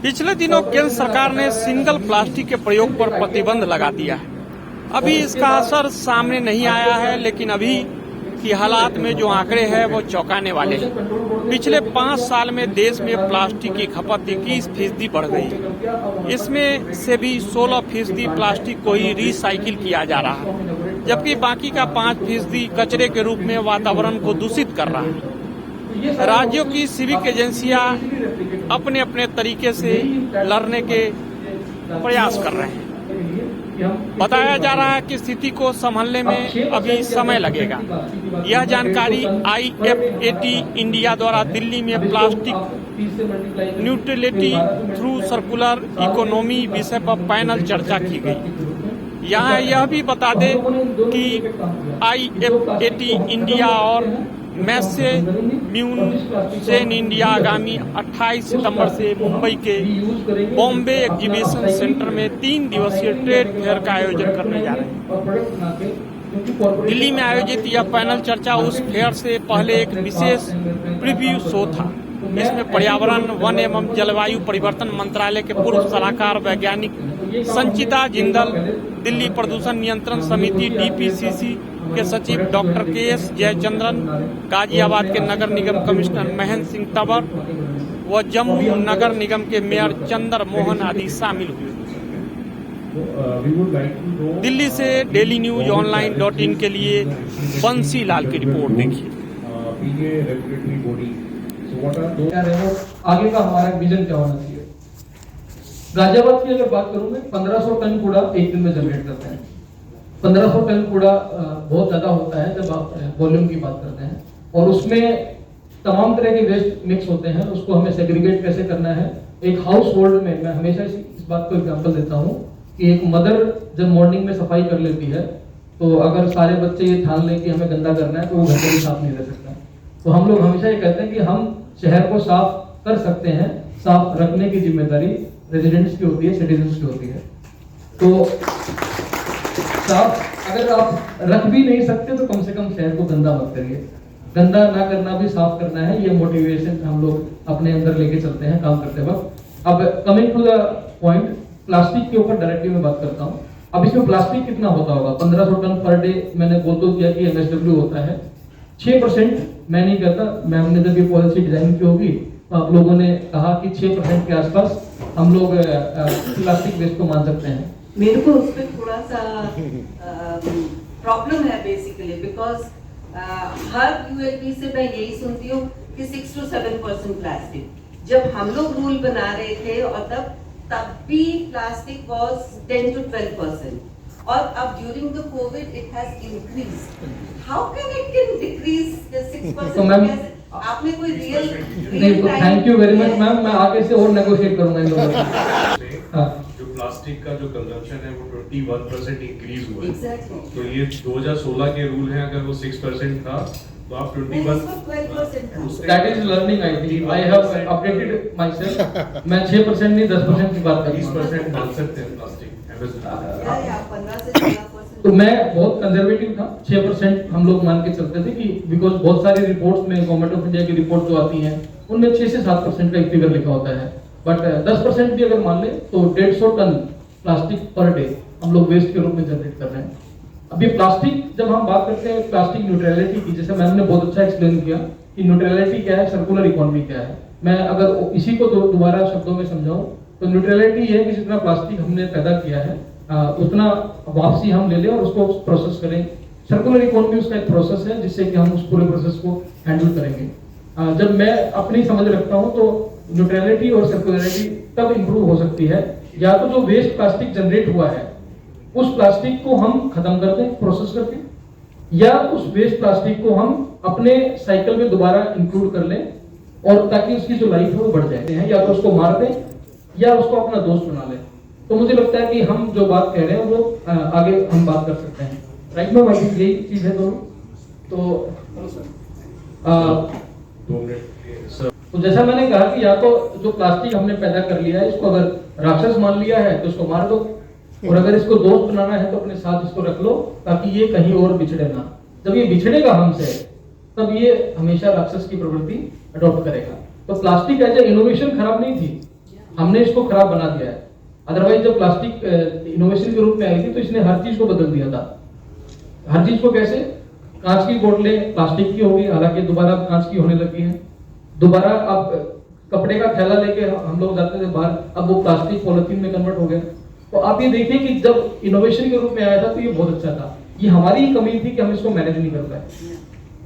पिछले दिनों केंद्र सरकार ने सिंगल प्लास्टिक के प्रयोग पर प्रतिबंध लगा दिया है। अभी इसका असर सामने नहीं आया है, लेकिन अभी की हालात में जो आंकड़े हैं वो चौंकाने वाले हैं। पिछले 5 साल में देश में प्लास्टिक की खपत 21% बढ़ गई है। इसमें से भी 16% प्लास्टिक को ही रिसाइकिल किया जा रहा है, जबकि बाकी का 5% कचरे के रूप में वातावरण को दूषित कर रहा है। राज्यों की सिविक एजेंसियां अपने अपने तरीके से लड़ने के प्रयास कर रहे हैं। बताया जा रहा है कि स्थिति को संभालने में अभी समय लगेगा। यह जानकारी IFAT इंडिया द्वारा दिल्ली में plastic neutrality through circular economy विषय पर पैनल चर्चा की गई। यहाँ यह भी बता दें कि IFAT इंडिया और मैसे म्यूनसेन इंडिया आगामी 28 सितंबर से मुंबई के बॉम्बे एग्जीबिशन सेंटर में 3 दिवसीय ट्रेड फेयर का आयोजन करने जा रहे हैं। दिल्ली में आयोजित यह पैनल चर्चा उस फेयर से पहले एक विशेष प्रीव्यू शो था। इसमें पर्यावरण, वन एवं जलवायु परिवर्तन मंत्रालय के पूर्व सलाहकार वैज्ञानिक संचिता जिंदल, दिल्ली प्रदूषण नियंत्रण समिति DPCC के सचिव डॉक्टर KS जयचंद्रन, गाजियाबाद के नगर निगम कमिश्नर महेंद्र सिंह तंवर व जम्मू नगर निगम के मेयर चंद्र मोहन आदि शामिल हुए। दिल्ली से डेली न्यूज online.in के लिए बंसी लाल की रिपोर्ट देखिए। आगे का हमारा विजन क्या होना चाहिए। गाजियाबाद की अगर बात करूं मैं, 1500 टन कूड़ा एक दिन में जनरेट करते हैं। 1500 टन कूड़ा बहुत ज्यादा होता है जब आप वॉल्यूम की बात करते हैं, और उसमें तमाम तरह के वेस्ट मिक्स होते हैं। उसको हमें सेग्रीगेट कैसे करना है। एक हाउस होल्ड में मैं हमेशा इस बात को एग्जांपल देता हूँ कि एक मदर जब मॉर्निंग में सफाई कर लेती है, तो अगर सारे बच्चे ये ठान लें कि हमें गंदा करना है, तो वो घर पे भी साफ नहीं रह सकता। तो हम लोग हमेशा ये कहते हैं कि हम शहर को साफ कर सकते हैं, साफ रखने की जिम्मेदारी रेजिडेंट्स की होती है, सिटीजन्स की होती है। तो साफ अगर आप रख भी नहीं सकते तो कम से कम शहर को गंदा मत करिए। गंदा ना करना भी साफ करना है, ये मोटिवेशन हम लोग अपने अंदर लेके चलते हैं काम करते वक्त। अब coming to the point, plastic के ऊपर डायरेक्टली मैं बात करता हूँ। अब इसमें प्लास्टिक कितना होता होगा? 1500 टन पर डे मैंने बोल तो किया कि MSW होता है। 6% मैं नहीं कहता, मैम ने जब ये पॉलिसी डिजाइन की होगी तो आप लोगों ने कहा कि 6% के आसपास हम लोग प्लास्टिक वेस्ट को मान सकते हैं। मेरे को उसमें थोड़ा सा प्रॉब्लम है बेसिकली, बिकॉज हर ULP से मैं यही सुनती हूँ कि 6 to 7% प्लास्टिक। जब हम लोग रूल बना रहे थे और तब भी प्लास्टिक वाज 10 to 12%, और अब during the Covid it has increased. How can it decrease 6%? आपने कोई real thank you very much ma'am, मैं आगे से और नेगोशिएट करूंगा इन लोगों से। जो प्लास्टिक का जो कंजम्पशन है वो 21% इंक्रीज हुआ है। Exactly. तो ये 2016 के रूल हैं, अगर वो 6% था तो आप 21%। That is learning, I think I have updated my self. मैं 6% नहीं 10% की बात कर रहा हूं। 20% मान सकते हैं प्लास्टिक। या 15 से 16%। तो मैं बहुत कंजर्वेटिव था, 6% हम लोग मान के चलते थे कि बिकॉज बहुत सारी रिपोर्ट्स में, गवर्नमेंट ऑफ इंडिया की रिपोर्ट जो आती हैं उनमें 6 से 7% का एक फिगर लिखा होता है। बट 10% भी अगर मान ले तो 150 टन प्लास्टिक पर डे हम लोग वेस्ट के रूप में जनरेट कर रहे हैं। अभी प्लास्टिक जब हम बात करते हैं प्लास्टिक न्यूट्रलिटी की, जैसे मैम ने बहुत अच्छा एक्सप्लेन किया कि न्यूट्रलिटी क्या है, सर्कुलर इकोनॉमी क्या है। मैं अगर इसी को दोबारा शब्दों में समझाऊं तो न्यूट्रलिटी है कि जितना प्लास्टिक हमने पैदा किया है उतना वापसी हम ले लें और उसको प्रोसेस करें। सर्कुलर इकोनॉमी उसका एक प्रोसेस है जिससे कि हम उस पूरे प्रोसेस को हैंडल करेंगे। जब मैं अपनी समझ रखता हूं तो न्यूट्रलिटी और सर्कुलरिटी तब इंप्रूव हो सकती है या तो जो वेस्ट प्लास्टिक जनरेट हुआ है उस प्लास्टिक को हम खत्म कर दें प्रोसेस करके, या उस वेस्ट प्लास्टिक को हम अपने साइकिल में दोबारा इंक्लूड कर लें, और ताकि उसकी जो लाइफ है वो बढ़ जाते हैं, या तो उसको मार दें या उसको अपना दोस्त बना लें। तो मुझे लगता है कि हम जो बात कह रहे हैं वो आगे हम बात कर सकते हैं। राइट में भाई यही चीज है दोनों। तो जैसा मैंने कहा कि या तो जो प्लास्टिक हमने पैदा कर लिया है इसको अगर राक्षस मान लिया है तो इसको मार दो, और अगर इसको दोस्त बनाना है तो अपने साथ इसको रख लो ताकि ये कहीं और बिछड़े ना। जब ये बिछड़ेगा हमसे तब ये हमेशा राक्षस की प्रवृत्ति अडॉप्ट करेगा। तो प्लास्टिक एज ए इनोवेशन खराब नहीं थी, हमने इसको खराब बना दिया है। अदरवाइज जब प्लास्टिक इनोवेशन के रूप में आई थी तो इसने हर चीज को बदल दिया था। हर चीज को कैसे? कांच की बोतलें प्लास्टिक की होगी, हालांकि दोबारा कांच की होने लगी हैं। दोबारा अब कपड़े का थैला लेके हम लोग जाते थे बाहर, अब वो प्लास्टिक पॉलिथीन में कन्वर्ट हो गया। तो आप ये देखिए कि जब इनोवेशन के रूप में आया था तो ये बहुत अच्छा था। ये हमारी ही कमी थी कि हम इसको मैनेज नहीं कर पाए,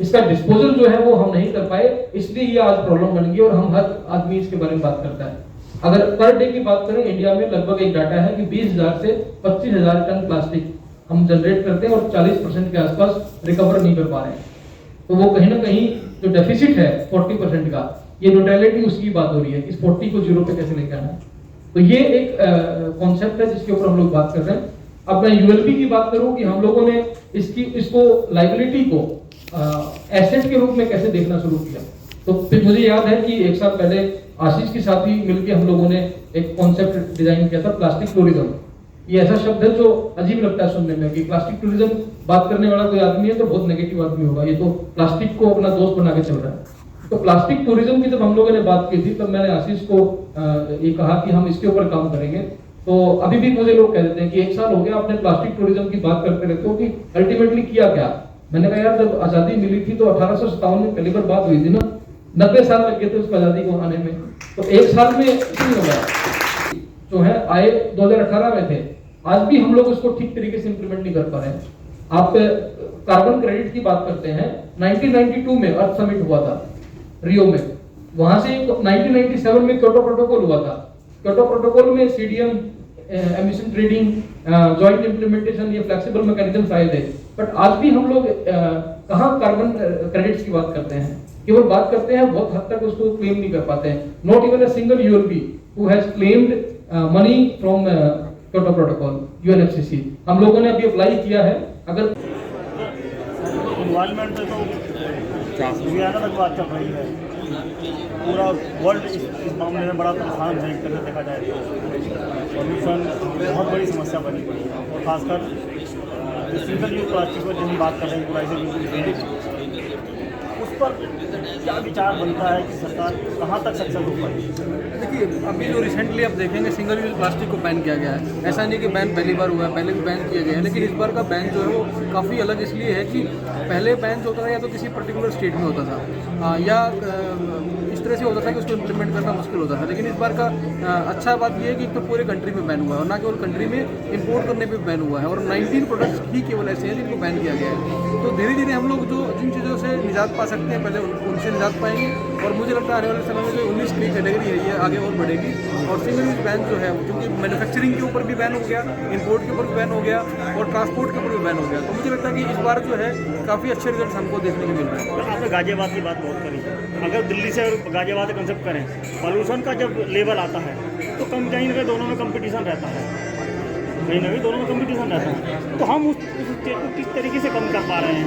इसका डिस्पोजल जो है वो हम नहीं कर पाए, इसलिए ये आज प्रॉब्लम बन गई और हम हर आदमी इसके बारे में बात करता है। अगर पर डे की बात करें, इंडिया में लगभग एक डाटा है कि 20,000 से 25,000 टन प्लास्टिक हम जनरेट करते हैं और 40% के आसपास रिकवर नहीं कर पा रहे हैं। तो वो कहीं ना कहीं जो डेफिसिट है 40% का, ये न्यूट्रलिटी उसकी बात हो रही है, इस 40 को जीरो पे कैसे लेकर आना है। तो ये एक कॉन्सेप्ट है जिसके ऊपर हम लोग बात कर रहे हैं। अब मैं यूएलपी की बात करूं कि हम लोगों ने इसको लाइबिलिटी को एसेट के रूप में कैसे देखना शुरू किया। तो फिर मुझे याद है कि एक साल पहले आशीष के साथ ही मिलकर हम लोगों ने एक कॉन्सेप्ट डिजाइन किया था, प्लास्टिक टूरिज्म। ये ऐसा शब्द है जो अजीब लगता है सुनने में कि प्लास्टिक टूरिज्म बात करने वाला कोई आदमी है तो बहुत नेगेटिव आदमी होगा, ये तो प्लास्टिक को अपना दोस्त बना के चल रहा है। तो प्लास्टिक टूरिज्म की जब हम लोगों ने बात की थी तब मैंने आशीष को ये कहा कि हम इसके ऊपर काम करेंगे। तो अभी भी मुझे लोग कह देते हैं कि 1 साल हो गया आपने प्लास्टिक टूरिज्म की बात करते रहते हो कि अल्टीमेटली किया क्या। मैंने कहा यार जब आजादी मिली थी तो 1857 में पहली बार बात हुई थी ना, 90 साल लग गए थे उसको आजादी को आने में, तो 1 साल में नहीं होगा। जो है आए 2018 में थे, आज भी हम लोग उसको ठीक तरीके से इंप्लीमेंट नहीं कर पा रहे हैं। आप कार्बन क्रेडिट की बात करते हैं, 1992 में अर्थ समिट हुआ था रियो में, वहां से 1997 में क्योटो प्रोटोकॉल हुआ था। क्योटो प्रोटोकॉल में CDM, emission trading, joint implementation, ये फ्लेक्सिबल मैकेनिज्म आए थे। बट आज भी हम लोग कहां कार्बन क्रेडिट्स की बात करते हैं, केवल बात करते हैं, बहुत हद तक उसको क्लेम नहीं कर पाते हैं। Not even a single ULP who has claimed money from Kyoto Protocol, UNFCC. हम लोगों ने अभी अप्लाई किया है। अगर इन्वायरमेंट में तो वियना तक बात चल रही है, पूरा वर्ल्ड इस मामले में बड़ा परेशान है। एक तरह से देखा जाए तो पॉल्यूशन बहुत बड़ी समस्या बनी पड़ी है, और खासकर सिंगल यूज प्लास्टिक पर जो हम बात कर रहे हैं उस पर क्या विचार बनता है कि सरकार कहाँ तक सक्सेस हो पाएगी। देखिए अभी जो रिसेंटली आप देखेंगे सिंगल यूज प्लास्टिक को बैन किया गया है। ऐसा नहीं कि बैन पहली बार हुआ है, पहले भी बैन किया गया है, लेकिन इस बार का बैन जो है वो काफ़ी अलग इसलिए है कि पहले बैन जो होता था या तो किसी पर्टिकुलर स्टेट में होता था या इस तरह से होता था कि उसको इम्प्लीमेंट करना मुश्किल होता था। लेकिन इस बार का अच्छा बात यह है कि एक तो पूरे कंट्री में बैन हुआ है और ना केवल कंट्री में इंपोर्ट करने पे बैन हुआ है, और 19 प्रोडक्ट्स ही केवल ऐसे हैं जिनको बैन किया गया है। तो धीरे धीरे हम लोग जो जिन चीज़ों से निजात पा सकते हैं पहले उनसे निजात पाएंगे, और मुझे लगता है आने वाले समय में जो 19 की कैटेगरी है ये आगे और बढ़ेगी। और सिंगल यूज बैन जो है क्योंकि मैन्युफैक्चरिंग के ऊपर भी बैन हो गया, इंपोर्ट के ऊपर भी बैन हो गया और ट्रांसपोर्ट के ऊपर भी बैन हो गया, तो मुझे लगता है कि इस बार जो है काफ़ी अच्छे रिजल्ट हमको देखने को मिल रहे हैं। आपने गाजियाबाद की बात बहुत करी, अगर दिल्ली से गाजियाबाद का कंसेप्ट करें, पॉल्यूशन का जब लेवल आता है तो कहीं ना कहीं दोनों में कंपटीशन रहता है, कहीं ना कहीं दोनों में कंपटीशन रहता है। तो हम उस स्टेट को किस तरीके से कम कर पा रहे हैं,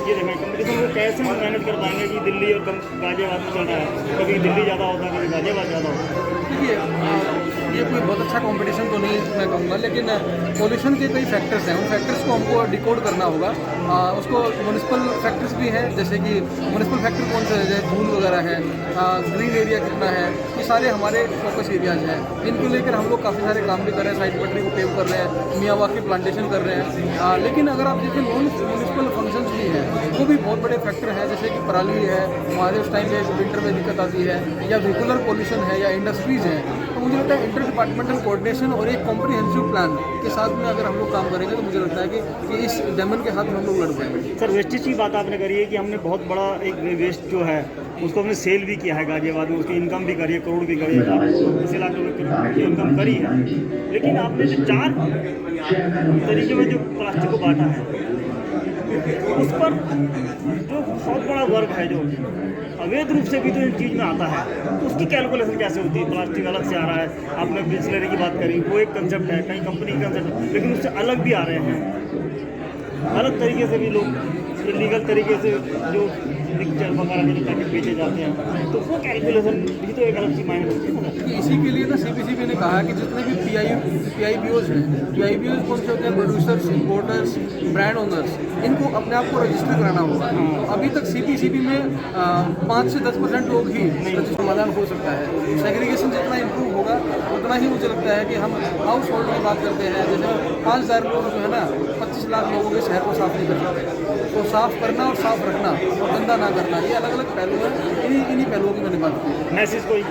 ये देखें कंपटीशन को कैसे हम मैनेज कर पाएंगे कि दिल्ली और गाजियाबाद में चल रहा है, कभी दिल्ली ज़्यादा होता है, कभी गाजियाबाद ज़्यादा होता है। देखिए ये कोई बहुत अच्छा कंपटीशन तो नहीं मैं कहूँगा, लेकिन पोल्यूशन के कई फैक्टर्स हैं, उन फैक्टर्स को हमको डिकोड करना होगा। उसको म्यूनिसिपल फैक्टर्स भी हैं, जैसे कि म्यूनिसिपल फैक्टर कौन से है, जैसे धूल वगैरह है, ग्रीन एरिया कितना है, ये सारे हमारे फोकस एरियाज हैं। इनको लेकर हम लोग काफ़ी सारे काम भी कर रहे हैं, साइड पटरी को पेव कर रहे हैं, मियावाकी प्लांटेशन कर रहे हैं। लेकिन अगर आप देखें नॉन म्यूनिसिपल फंक्शंस भी हैं, वो भी बहुत बड़े फैक्टर हैं, जैसे कि पराली है, हमारे उस टाइम पे विंटर में दिक्कत आती है, या व्हीकुलर पोल्यूशन है, या इंडस्ट्रीज़ हैं। तो मुझे लगता है इंटर डिपार्टमेंटल कोऑर्डिनेशन और एक कॉम्प्रिहेंसिव प्लान के साथ में अगर हम लोग काम करेंगे तो मुझे लगता है कि इस डेमन के साथ में हम लोग लड़ पाएंगे। सर वेस्टेज की बात आपने करी है कि हमने बहुत बड़ा एक वेस्ट जो है उसको हमने सेल भी किया है गाजियाबाद में, उसकी इनकम भी करी है, करोड़ भी करी है, 10 लाख रुपये की इनकम करी है। लेकिन आपने जो 4 तरीके में जो प्लास्टिक को बांटा है उस पर जो बहुत बड़ा वर्ग है जो अवैध रूप से भी तो इन चीज़ में आता है, तो उसकी कैलकुलेशन कैसे होती है। प्लास्टिक अलग से आ रहा है, आपने बिस्लरी की बात करी, वो एक कंसेप्ट है, कई कंपनी का कंसेप्ट है, लेकिन उससे अलग भी आ रहे हैं, अलग तरीके से भी लोग इलीगल तरीके से जो मिक्सचर वगैरह के जो पैकेट बेचे जाते हैं, तो वो कैलकुलेशन भी तो एक अलग सी मायने होती है ना। इसी के लिए ना सीपीसीबी ने कहा कि जितने भी पीआईबीओज हैं, पीआईबीओज कौन से होते हैं, प्रोड्यूसर्स, इंपोर्टर्स, ब्रांड ओनर्स, इनको अपने आप को रजिस्टर कराना होगा। तो अभी तक CPCB में 5 से 10% लोग ही समाधान हो सकता है। सेग्रीगेशन जितना इम्प्रूव होगा उतना ही मुझे लगता है कि हम हाउस होल्ड की बात करते हैं, जैसे 5,000 लोग जो है ना 25 लाख लोगों के शहर को साफ नहीं कर सकते, तो साफ करना और साफ रखना और गंदा ना करना, ये अलग अलग पहलू हैं। इन्हीं पहलुओं की मैंने बात की। मैसेज कोई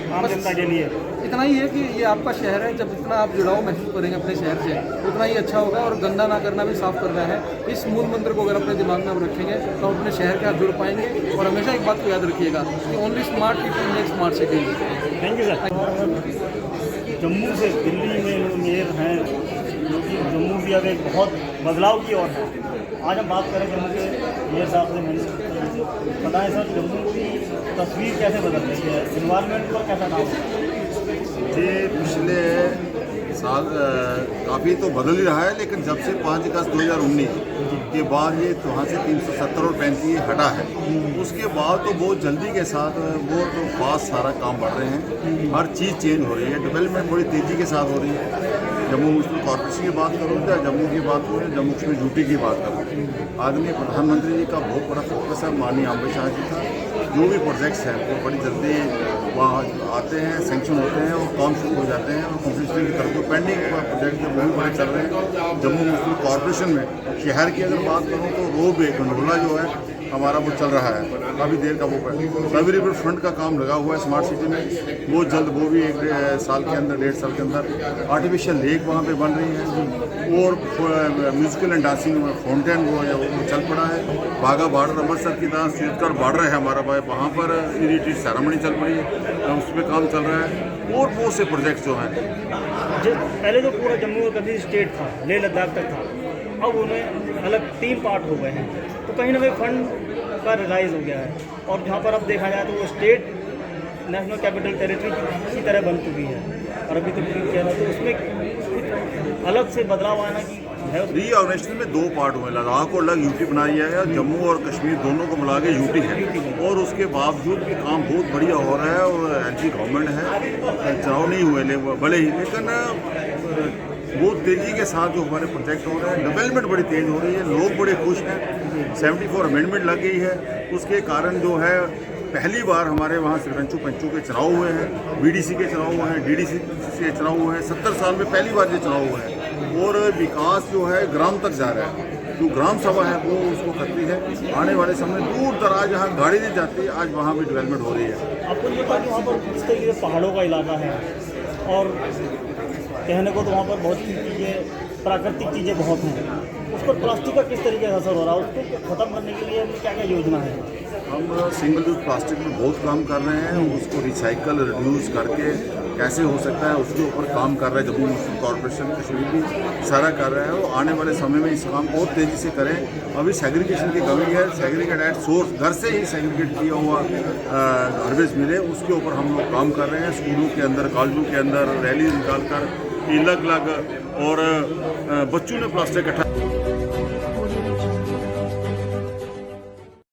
आम जनता के लिए इतना ही है कि ये आपका शहर है, जब जितना आप जुड़ाव महसूस करेंगे अपने शहर से उतना ही अच्छा होगा। और गंदा ना करना भी साफ करना है, इस मूल मंत्र को अगर अपने दिमाग में आप रखेंगे तो हम अपने शहर के साथ जुड़ पाएंगे। और हमेशा एक बात को याद रखिएगा कि only smart people make smart city. Thank you sir. Jammu से दिल्ली में मेयर हैं, जो कि जम्मू भी अब एक बहुत बदलाव की ओर है। आज हम बात करें जम्मू के मेयर साहब से, मैंने बताएं सर जम्मू की तस्वीर कैसे बदल रही है, इन्वायरमेंट पर कैसा काम है? ये पिछले साल काफ़ी तो बदल ही रहा है, लेकिन जब से 5 अगस्त 2019 के बाद ये वहाँ से 370 और 35 हटा है, उसके बाद तो बहुत जल्दी के साथ वो तो फास्ट सारा काम बढ़ रहे हैं। हर चीज़ चेंज हो रही है, डेवलपमेंट बड़ी तेज़ी के साथ हो रही है। जम्मू म्यूनसिपल कॉर्पोरेशन की बात करूँ या जम्मू की बात करूँ, जम्मू कश्मीर यूटी की बात करूँ, आदरणीय प्रधानमंत्री जी का बहुत बड़ा फोकस है, माननीय अमित शाह जी का। जो भी प्रोजेक्ट्स हैं वो बड़ी जल्दी वहाँ आते हैं, सेंक्शन होते हैं और काम शुरू हो जाते हैं। और कंस्ट्रक्शन की तरफ जो पेंडिंग प्रोजेक्ट है वो भी बड़े चल रहे हैं। जम्मू म्यूनसिपल कॉर्पोरेशन में शहर की अगर बात करूँ तो रोड गंडोला जो है हमारा वो चल रहा है, काफ़ी देर का वो कावेरी रिवर फ्रंट का काम लगा हुआ है स्मार्ट सिटी में। वो जल्द वो भी 1 साल के अंदर 1.5 साल के अंदर आर्टिफिशियल लेक वहाँ पे बन रही है। और म्यूजिकल एंड डांसिंग फाउंटेन वो है वो चल पड़ा है। बाघा बॉर्डर अमृतसर की तरह स्वीटकर बॉर्डर है हमारा भाई, वहाँ पर रिट्रीट सेरेमनी चल पड़ी है, उस पर काम चल रहा है। और बहुत से प्रोजेक्ट्स जो हैं पहले तो पूरा जम्मू और कश्मीर स्टेट था, लेह लद्दाख तक था, अब उन्हें अलग 3 पार्ट हो गए हैं। तो कहीं ना कहीं फंड का रिलाइज हो गया है। और जहाँ पर अब देखा जाए तो वो स्टेट नेशनल कैपिटल टेरिटरी की तरह बन चुकी है। और अभी तो किया था तो उसमें अलग से बदलाव आना की है। रीऑर्गेनाइजेशन में 2 पार्ट हुए, लद्दाख को अलग यूटी बनाया गया, जम्मू और कश्मीर दोनों को मिला के यूटी है। और उसके बावजूद भी काम बहुत बढ़िया हो रहा है। और एंटी गवर्नमेंट है, चुनाव नहीं हुए भले ही, लेकिन बहुत तेज़ी के साथ जो हमारे प्रोजेक्ट हो रहे हैं, डेवलपमेंट बड़ी तेज़ हो रही है, लोग बड़े खुश हैं। 74 अमेंडमेंट लग गई है, उसके कारण जो है पहली बार हमारे वहाँ सरपंचों पंचों के चुनाव हुए हैं, BDC के चुनाव हुए हैं, DDC के चुनाव हुए हैं। 70 साल में पहली बार ये चुनाव हुए हैं। और विकास जो है ग्राम तक जा रहा है, जो ग्राम सभा है वो उसको करती है। आने वाले समय दूर दराज जहाँ गाड़ी नहीं जाती, आज वहाँ भी डेवलपमेंट हो रही है। आपको ये पता कि वहाँ पर किस तरीके से पहाड़ों का इलाका है, और कहने को तो वहाँ पर बहुत सी चीज़ें, प्राकृतिक चीज़ें बहुत हैं, उस पर प्लास्टिक का किस तरीके से असर हो रहा है, उसको ख़त्म करने के लिए क्या क्या योजना है? हम सिंगल यूज प्लास्टिक में बहुत काम कर रहे हैं, उसको रिसाइकल रिड्यूस करके कैसे हो सकता है उसके ऊपर काम कर रहा है जम्मू म्यूनसिपल कॉर्पोरेशन, कश्मीर भी सारा कर रहा है। और आने वाले समय में इस काम और तेज़ी से करें। अभी सेग्रीगेशन की कमी है, सेग्रीगेट एट सोर्स, घर से ही सेग्रीगेट किया हुआ गार्बेज मिले, उसके ऊपर हम लोग काम कर रहे हैं। स्कूलों के अंदर, कॉलेजों के अंदर रैली निकाल कर अलग अलग, और बच्चों ने प्लास्टिक इकट्ठा